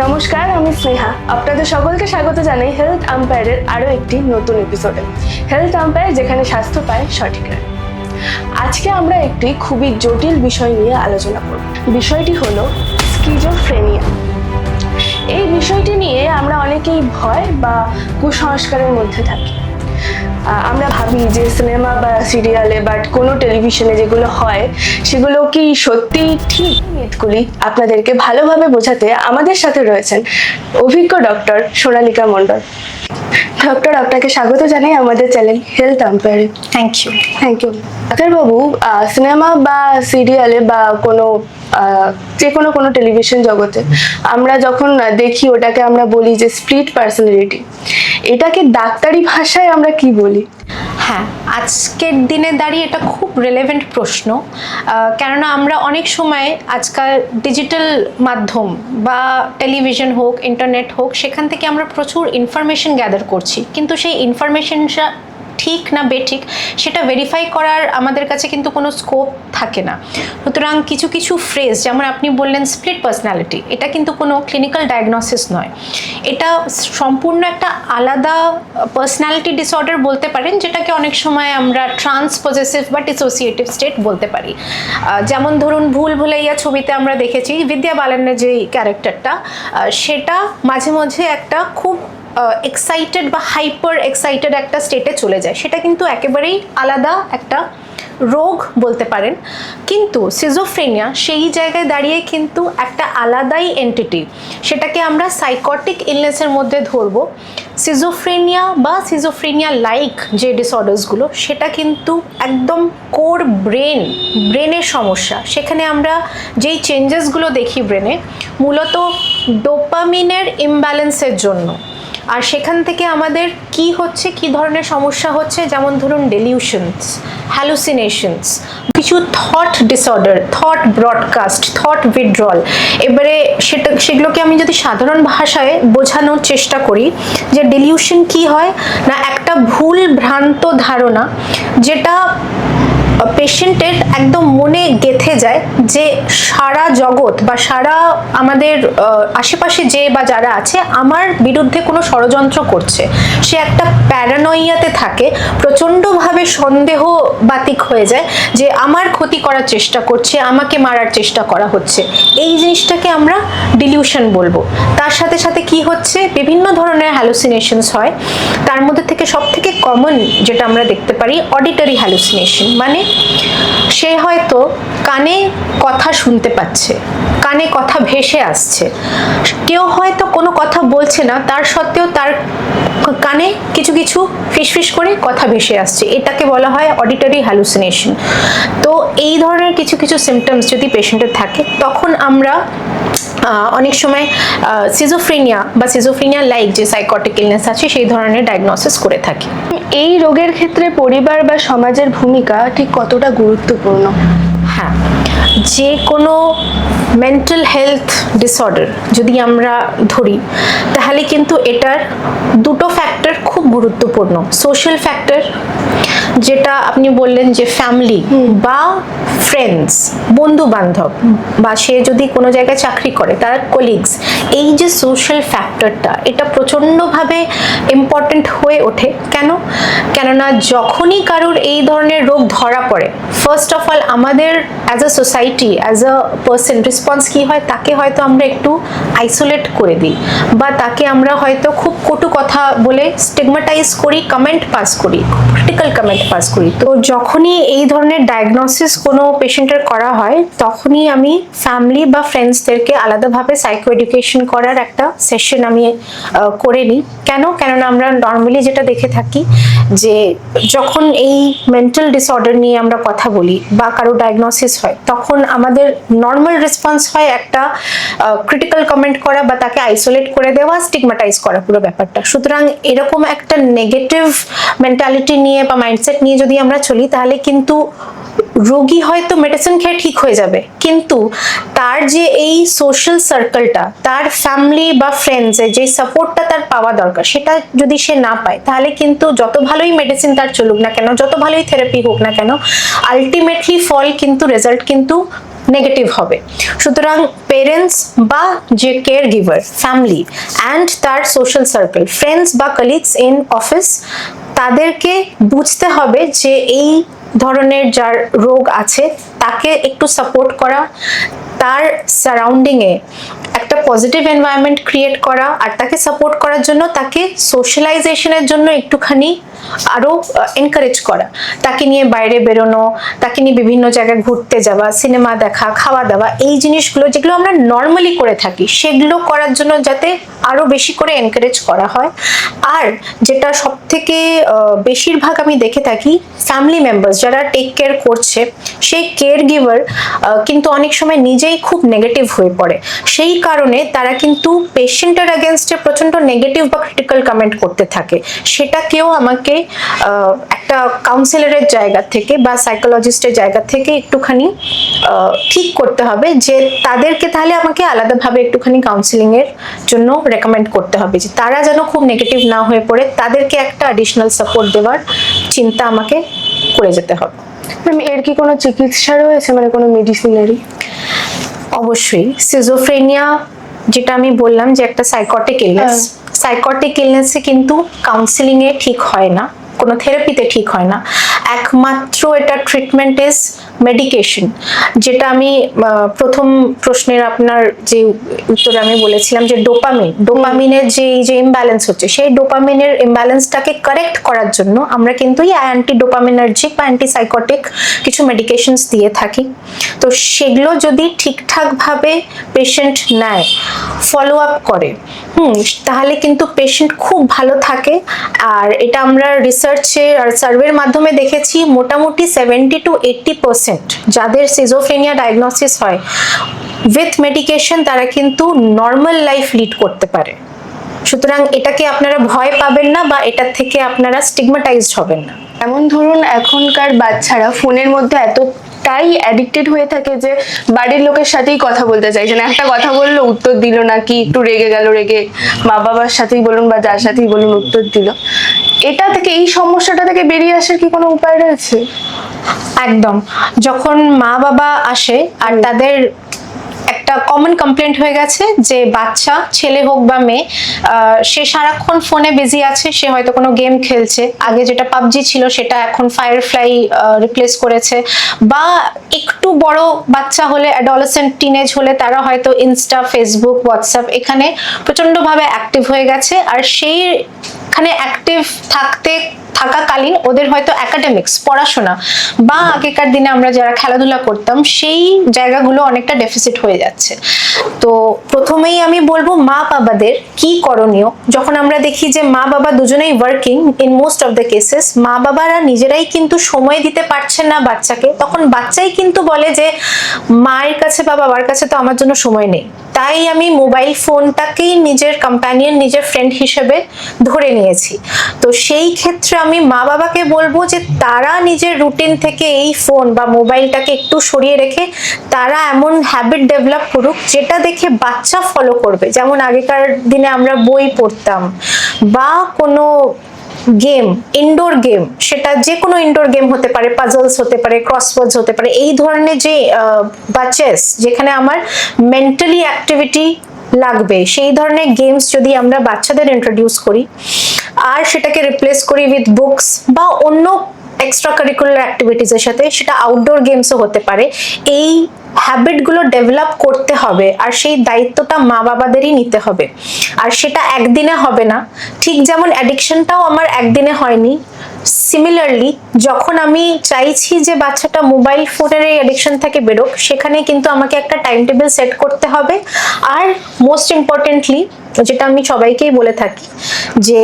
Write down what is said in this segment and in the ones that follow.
নমস্কার, আমি স্নেহা। আপনাদের সকলকে স্বাগত জানাই হেলথ আম্পায়ারের আরও একটি নতুন এপিসোডে। হেলথ আম্পায়ার, যেখানে স্বাস্থ্য পায় সঠিক রায়। আজকে আমরা একটি খুবই জটিল বিষয় নিয়ে আলোচনা করব। বিষয়টি হলো স্কিজোফ্রেনিয়া। এই বিষয়টি নিয়ে আমরা অনেকেই ভয় বা কুসংস্কারের মধ্যে থাকি। আমরা ভাবি যে সিনেমা বা সিরিয়ালে বা কোনো টেলিভিশনে যেগুলো হয় সেগুলো কি সত্যি ঠিক? মিথগুলি আপনাদেরকে ভালোভাবে বোঝাতে আমাদের সাথে রয়েছেন অভিজ্ঞ ডক্টর সোনালিকা মণ্ডল। ডক্টর, আপনাকে স্বাগত জানাই আমাদের চ্যানেল হেলথ আম্পায়ারে। Thank you. ডাক্তারবাবু, সিনেমা বা সিরিয়ালে বা যে কোনো টেলিভিশন জগতে আমরা যখন দেখি ওটাকে আমরা বলি যে স্প্লিট পার্সোনালিটি। এটাকে ডাক্তারি ভাষায় আমরা কি বলি? হ্যাঁ, আজকের দিনে দাঁড়িয়ে এটা খুব রেলেভেন্ট প্রশ্ন, কেননা আমরা অনেক সময় আজকাল ডিজিটাল মাধ্যম বা টেলিভিশন হোক, ইন্টারনেট হোক, সেখান থেকে আমরা প্রচুর ইনফরমেশন গ্যাদার করছি, কিন্তু সেই ইনফরমেশনটা ঠিক না বেঠিক সেটা ভেরিফাই করার আমাদের কাছে কিন্তু কোনো স্কোপ থাকে না। সুতরাং কিছু কিছু ফ্রেজ, যেমন আপনি বললেন স্প্লিট পার্সোনালিটি, এটা কিন্তু কোনো ক্লিনিক্যাল ডায়াগনোসিস নয়। এটা সম্পূর্ণ একটা আলাদা পার্সোনালিটি ডিসঅর্ডার বলতে পারেন, যেটাকে অনেক সময় আমরা ট্রান্সপোজেসিভ বা ডিসোসিয়েটিভ স্টেট বলতে পারি। যেমন ধরুন, ভুল ভুলাইয়া ছবিতে আমরা দেখেছি বিদ্যা বালানের যে ক্যারেক্টারটা, সেটা মাঝে মাঝে একটা খুব এক্সাইটেড বা হাইপার এক্সাইটেড একটা স্টেটে চলে যায়। সেটা কিন্তু একেবারেই আলাদা একটা রোগ বলতে পারেন। কিন্তু সিজোফ্রেনিয়া সেই জায়গায় দাঁড়িয়ে কিন্তু একটা আলাদাই এন্টিটি, সেটাকে আমরা সাইকটিক ইলনেসের মধ্যে ধরবো। সিজোফ্রেনিয়া বা সিজোফ্রেনিয়া লাইক যে ডিসঅর্ডার্সগুলো, সেটা কিন্তু একদম কোর ব্রেনের সমস্যা। সেখানে আমরা যেই চেঞ্জেসগুলো দেখি ব্রেনে, মূলত ডোপামিনের ইমব্যালেন্সের জন্য। আর সেখান থেকে আমাদের কি হচ্ছে, কি ধরনের সমস্যা হচ্ছে, যেমন ধরুন ডেলিউশনস, হ্যালুসিনেশনস, কিছু thought disorder, thought broadcast, thought withdrawal. এবারে সেগুলোকে আমি যদি সাধারণ ভাষায় বোঝানোর চেষ্টা করি, যে ডেলিউশন কি হয় না, একটা ভুল ভ্রান্ত ধারণা যেটা পেশেন্টের একদম মনে গেঁথে যায় যে সারা জগৎ বা সারা আমাদের আশেপাশে যে বা যারা আছে আমার বিরুদ্ধে কোনো ষড়যন্ত্র করছে। সে একটা প্যারানয়িয়াতে থাকে, প্রচণ্ডভাবে সন্দেহবাতিক হয়ে যায় যে আমার ক্ষতি করার চেষ্টা করছে, আমাকে মারার চেষ্টা করা হচ্ছে। এই জিনিসটাকে আমরা ডিলিউশন বলবো। তার সাথে সাথে কি হচ্ছে, বিভিন্ন ধরনের হ্যালুসিনেশনস হয়। তার মধ্যে থেকে সব থেকে কমন যেটা আমরা দেখতে পারি, অডিটরি হ্যালুসিনেশন। মানে সে হয়তো কানে কথা শুনতে পাচ্ছে, কানে কথা ভেসে আসছে, কেউ হয়তো কোনো কথা বলছে না, তার সত্ত্বেও তার কানে কিছু কিছু ফিসফিস করে কথা ভেসে আসছে। এটাকে বলা হয় অডিটরি হ্যালুসিনেশন। তো এই ধরনের কিছু কিছু সিমটমস যদি পেশেন্টের থাকে, তখন আমরা অনেক সময় সিজোফ্রেনিয়া বা সিজোফ্রেনিয়া লাইক যে সাইকটিক ইলনেস আছে সেই ধরনের ডায়াগনোসিস করে থাকি। এই রোগের ক্ষেত্রে পরিবার বা সমাজের ভূমিকা ঠিক কতটা গুরুত্বপূর্ণ? হ্যাঁ, যে কোনো মেন্টাল হেলথ ডিসঅর্ডার যদি আমরা ধরি, তাহলে কিন্তু এটার দুটো ফ্যাক্টর খুব গুরুত্বপূর্ণ। সোশ্যাল ফ্যাক্টর, যেটা আপনি বললেন যে ফ্যামিলি বা ফ্রেন্ডস, বন্ধু বান্ধব, বা সে যদি কোনো জায়গায় চাকরি করে তার কলিগস, এই যে সোশ্যাল ফ্যাক্টরটা, এটা প্রচণ্ডভাবে ইম্পর্টেন্ট হয়ে ওঠে। কেননা যখনই কারোর এই ধরনের রোগ ধরা পড়ে, ফার্স্ট অফ অল আমাদের as a society, as a person response কি হয়, তাকে হয়তো আমরা একটু আইসোলেট করে দিই, বা তাকে আমরা হয়তো খুব কটু কথা বলে স্টিগমাটাইজ করি, কমেন্ট পাস করি, ক্রিটিক্যাল কমেন্ট পাস করি। তো যখনই এই ধরনের ডায়াগনোসিস কোনো পেশেন্টের করা হয়, তখনই আমি ফ্যামিলি বা ফ্রেন্ডসদেরকে আলাদাভাবে সাইকো এডুকেশন করার একটা সেশন আমি করে নিই। কেননা আমরা নর্মালি যেটা দেখে থাকি, যে যখন এই মেন্টাল ডিসঅর্ডার নিয়ে আমরা কথা বলি বা কারো ডায়াগনোসিস হয়, তখন আমাদের নর্মাল রেসপন্স হয় একটা ক্রিটিক্যাল কমেন্ট করা বা তাকে আইসোলেট করে দেওয়া, স্টিগমাটাইজ করা পুরো ব্যাপারটা। সুতরাং এরকম একটা নেগেটিভ মেন্টালিটি নিয়ে বা মাইন্ডসেট নিয়ে যদি আমরা চলি, তাহলে কিন্তু রোগী হয়তো মেডিসিন খেয়ে ঠিক হয়ে যাবে, কিন্তু তার যে এই সোশ্যাল সার্কেলটা, তার ফ্যামিলি বা ফ্রেন্ডস যে সাপোর্টটা তার পাওয়া দরকার, সেটা যদি সে না পায়, তাহলে কিন্তু যত ভালোই মেডিসিন তার চলুক না কেন, যত ভালোই থেরাপি হোক না কেন, আলটিমেটলি ফল কিন্তু রেজাল্ট কিন্তু নেগেটিভ হবে। সুতরাং পেরেন্টস বা যে কেয়ার গিভার, ফ্যামিলি অ্যান্ড তার সোশ্যাল সার্কেল, ফ্রেন্ডস বা কলিগস ইন অফিস, তাদেরকে বুঝতে হবে যে এই ধরনের যার রোগ আছে তাকে একটু সাপোর্ট করা, তার সারাউন্ডিংয়ে একটা পজিটিভ এনভায়রনমেন্ট ক্রিয়েট করা, আর তাকে সাপোর্ট করার জন্য তাকে সোশ্যালাইজেশনের জন্য একটুখানি আরও এনকারেজ করা, তাকে নিয়ে বাইরে বেরোনো, তাকে নিয়ে বিভিন্ন জায়গায় ঘুরতে যাওয়া, সিনেমা দেখা, খাওয়া দাওয়া, এই জিনিসগুলো যেগুলো আমরা নর্মালি করে থাকি সেগুলো করার জন্য যাতে আরও বেশি করে এনকারেজ করা হয়। আর যেটা সব থেকে বেশিরভাগ আমি দেখে থাকি, ফ্যামিলি মেম্বার্স যারা টেক কেয়ার করছে, সেই কেয়ার গিভার কিন্তু অনেক সময় নিজেই খুব নেগেটিভ হয়ে পড়ে। সেই কারণে তারা কিন্তু পেশেন্টের এগেনস্টে প্রচন্ড নেগেটিভ বা ক্রিটিক্যাল কমেন্ট করতে থাকে। সেটাকেও আমাকে একটা কাউন্সিলরের জায়গা থেকে বা সাইকোলজিস্টের জায়গা থেকে একটুখানি ঠিক করতে হবে, যে তাদেরকে তাহলে আমাকে আলাদাভাবে একটুখানি কাউন্সিলিং এর জন্য রেকমেন্ড করতে হবে, যে তারা যেন খুব নেগেটিভ না হয়ে পড়ে, তাদেরকে একটা অ্যাডিশনাল সাপোর্ট দেওয়ার চিন্তা আমাকে করে যেতে হবে। ম্যাম, এর কি কোনো চিকিৎসা রয়েছে, মানে কোনো মেডিসিনারি? অবশ্যই। সিজোফ্রেনিয়া যেটা আমি বললাম যে একটা সাইকটিক ইলনেস, সাইকটিক ইলনেসে কিন্তু কাউন্সিলিং এ ঠিক হয় না, কোনো থেরাপিতে ঠিক হয় না। একমাত্র এটা ট্রিটমেন্ট ইজ মেডিকেশন। যেটা আমি প্রথম প্রশ্নের আপনার যে উত্তরে আমি বলেছিলাম যে ডোপামিনের যে ইমব্যালেন্স হচ্ছে, সেই ডোপামিনের ইমব্যালেন্সটাকে কারেক্ট করার জন্য আমরা কিন্তু এই অ্যান্টি ডোপামিনার্জিক বা অ্যান্টিসাইকটিক কিছু মেডিকেশনস দিয়ে থাকি। তো সেগুলো যদি ঠিকঠাকভাবে পেশেন্ট নেয়, ফলো আপ করে, তাহলে কিন্তু পেশেন্ট খুব ভালো থাকে। আর এটা আমরা রিসার্চে আর সার্ভের মাধ্যমে দেখেছি, মোটামুটি 70 to 80% যাদের সিজোফ্রেনিয়া ডায়াগনোসিস হয় উইথ মেডিকেশন, তারা কিন্তু নর্মাল লাইফ লিড করতে পারে। সুতরাং এটাকে আপনারা ভয় পাবেন না বা এটার থেকে আপনারা স্টিগমাটাইজড হবেন না। এমন ধরুন এখনকার বাচ্চারা ফোনের মধ্যে এতটাই অ্যাডিক্টেড হয়ে থাকে যে বাড়ির লোকের সাথেই কথা বলতে চাইছে না। একটা কথা বললো উত্তর দিল না, কি একটু রেগে গেল, রেগে মা বাবার সাথেই বলুন বা যার সাথেই বলুন উত্তর দিল। এটা থেকে, এই সমস্যাটা থেকে বেরিয়ে আসার কি কোনো উপায় রয়েছে? একদম। যখন মা বাবা আসে আর তাদের একটা কমন কমপ্লেন্ট হয়ে গেছে যে বাচ্চা, ছেলে হোক বা মেয়ে, সে সারাক্ষণ ফোনে বিজি আছে, সে হয়তো কোনো গেম খেলছে, আগে যেটা পাবজি ছিল সেটা এখন ফায়ারফ্লাই রিপ্লেস করেছে, বা একটু বড় বাচ্চা হলে, অ্যাডোলেসেন্ট টিনেজ হলে, তারা হয়তো ইনস্টা, ফেসবুক, হোয়াটসঅ্যাপ এখানে প্রচন্ডভাবে অ্যাক্টিভ হয়ে গেছে। আর সেইখানে অ্যাক্টিভ থাকাকালীন ওদের হয়তো একাডেমিক্স, পড়াশোনা বা আগেকার দিনে আমরা যারা খেলাধুলা করতাম সেই জায়গাগুলো অনেকটা ডেফিসিট হয়ে যাচ্ছে। তো প্রথমেই আমি বলবো মা বাবাদের কি করণীয়। যখন আমরা দেখি যে মা বাবা দুজনেই working, in most of the cases মা বাবারা নিজেরাই কিন্তু সময় দিতে পারছেন না বাচ্চাকে, তখন বাচ্চাই কিন্তু বলে যে মায়ের কাছে বা বাবার কাছে তো আমার জন্য সময় নেই, তাই আমি মোবাইল ফোনটাকেই নিজের কম্প্যানিয়ন, নিজের ফ্রেন্ড হিসেবে ধরে নিয়েছি। তো সেই ক্ষেত্রে আমি মা বাবাকে বলবো যে তারা নিজের রুটিন থেকে এই ফোন বা মোবাইলটাকে একটু সরিয়ে রেখে তারা এমন হ্যাবিট ডেভেলপ করুক যেটা দেখে বাচ্চা ফলো করবে। যেমন আগেকার দিনে আমরা বই পড়তাম বা কোনো গেম, ইনডোর গেম, সেটা যে কোনো ইনডোর গেম হতে পারে, পাজলস হতে পারে, ক্রসওয়ার্ডস হতে পারে, এই ধরনের যে বা চেস, যেখানে আমার মেন্টালি অ্যাক্টিভিটি লাগবে, সেই ধরনের গেমস যদি আমরা বাচ্চাদের ইন্ট্রোডিউস করি আর সেটাকে রিপ্লেস করি উইথ বুকস বা অন্য এক্সট্রা কারিকুলার অ্যাক্টিভিটিসের সাথে, সেটা আউটডোর গেমসও হতে পারে, এই হ্যাবিটগুলো ডেভেলপ করতে হবে। আর সেই দায়িত্বটা মা বাবাদেরই নিতে হবে। আর সেটা একদিনে হবে না, ঠিক যেমন অ্যাডিকশনটাও আমার একদিনে হয়নি, সিমিলারলি যখন আমি চাইছি যে বাচ্চাটা মোবাইল ফোনের এই অ্যাডিকশন থেকে বেরোক, সেখানে কিন্তু আমাকে একটা টাইম টেবিল সেট করতে হবে। আর মোস্ট ইম্পর্টেন্টলি যেটা আমি সবাইকেই বলে থাকি, যে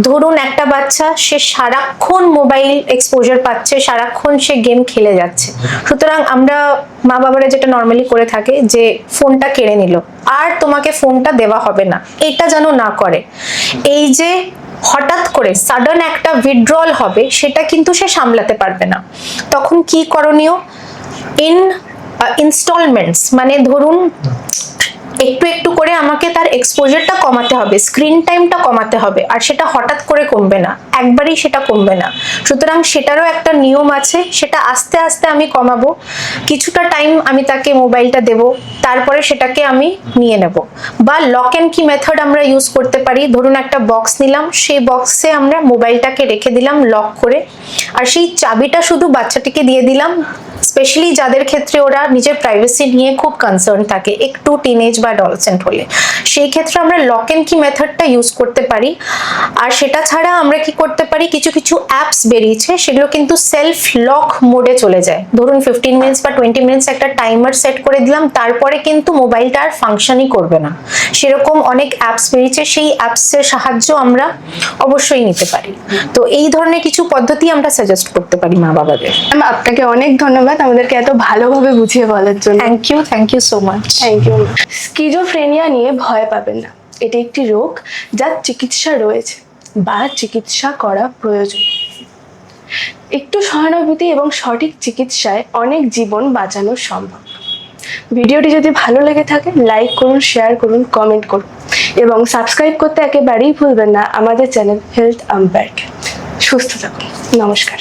ধরুন একটা বাচ্চা, সে সারাক্ষণ মোবাইল এক্সপোজার পাচ্ছে, সারাক্ষণ সে গেম খেলে যাচ্ছে, সুতরাং আমরা মা বাবারা যেটা নর্মালি করে থাকে যে ফোনটা কেড়ে নিল, আর তোমাকে ফোনটা দেওয়া হবে না, এটা যেন না করে। এই যে হঠাৎ করে সাডেন একটা উইথড্রল হবে, সেটা কিন্তু সে সামলাতে পারবে না। তখন কি করণীয়? ইনস্টলমেন্টস, মানে ধরুন একটু একটু করে আমাকে তার এক্সপোজারটা কমাতে হবে, স্ক্রিন টাইমটা কমাতে হবে, আর সেটা হঠাৎ করে কমবে না, একবারেই সেটা কমবে না। সুতরাং সেটারও একটা নিয়ম আছে, সেটা আস্তে আস্তে আমি কমাবো। কিছুটা টাইম আমি তাকে মোবাইলটা দেব, তারপরে সেটাকে আমি নিয়ে নেব। বা লক অ্যান্ড কি মেথড আমরা ইউজ করতে পারি। ধরুন একটা বক্স নিলাম, সেই বক্সে আমরা মোবাইলটাকে রেখে দিলাম লক করে, আর সেই চাবিটা শুধু বাচ্চাটিকে দিয়ে দিলাম। স্পেশালি যাদের ক্ষেত্রে ওরা নিজের প্রাইভেসি নিয়ে খুব কনসার্ন থাকে, একটু টিনেজ বা অ্যাডolescent হলে, সেই ক্ষেত্রে আমরা লক অ্যান্ড কি মেথডটা ইউজ করতে পারি। আর সেটা ছাড়া আমরা কি করতে পারি, কিছু কিছু অ্যাপস বেরিয়েছে, সেগুলো কিন্তু সেলফ লক মোডে চলে যায়। ধরুন 15 মিনিটস বা 20 মিনিটস একটা টাইমার সেট করে দিলাম, তারপরে কিন্তু মোবাইলটা আর ফাংশনই করবে না। সেরকম অনেক অ্যাপস বেরিয়েছে, সেই অ্যাপসের সাহায্য আমরা অবশ্যই নিতে পারি। তো এই ধরনের কিছু পদ্ধতি আমরা সাজেস্ট করতে পারি মা বাবাদের। ম্যাম, আপনাকে অনেক ধন্যবাদ আমাদেরকে এত ভালোভাবে বুঝিয়ে বলার জন্য। Thank you so much. Thank you. Schizophrenia নিয়ে ভয় পাবেন না, এটি একটি রোগ যার চিকিৎসা রয়েছে বা চিকিৎসা করা প্রয়োজন। একটু সহানুভূতি এবং সঠিক চিকিৎসায় অনেক জীবন বাঁচানো সম্ভব। ভিডিওটি যদি ভালো লেগে থাকে লাইক করুন, শেয়ার করুন, কমেন্ট করুন এবং সাবস্ক্রাইব করতে একেবারেই ভুলবেন না আমাদের চ্যানেল হেলথ আম্পায়ারকে। সুস্থ থাকুন। নমস্কার।